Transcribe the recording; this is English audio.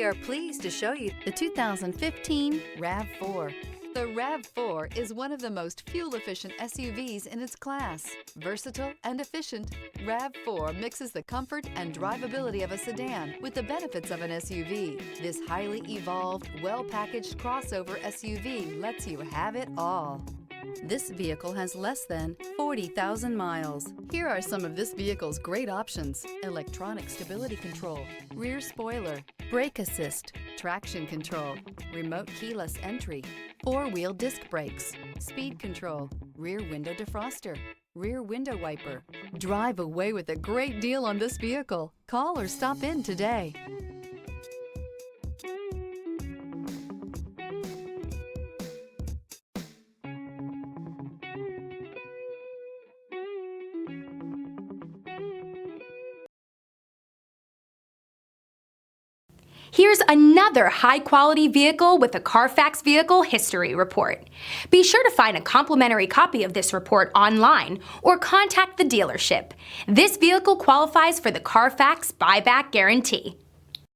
We are pleased to show you the 2015 RAV4. The RAV4 is one of the most fuel-efficient SUVs in its class. Versatile and efficient, RAV4 mixes the comfort and drivability of a sedan with the benefits of an SUV. This highly evolved, well-packaged crossover SUV lets you have it all. This vehicle has less than 40,000 miles. Here are some of this vehicle's great options: electronic stability control, rear spoiler, brake assist, traction control, remote keyless entry, four-wheel disc brakes, speed control, rear window defroster, rear window wiper. Drive away with a great deal on this vehicle. Call or stop in today. Here's another high-quality vehicle with a Carfax Vehicle History Report. Be sure to find a complimentary copy of this report online or contact the dealership. This vehicle qualifies for the Carfax Buyback Guarantee.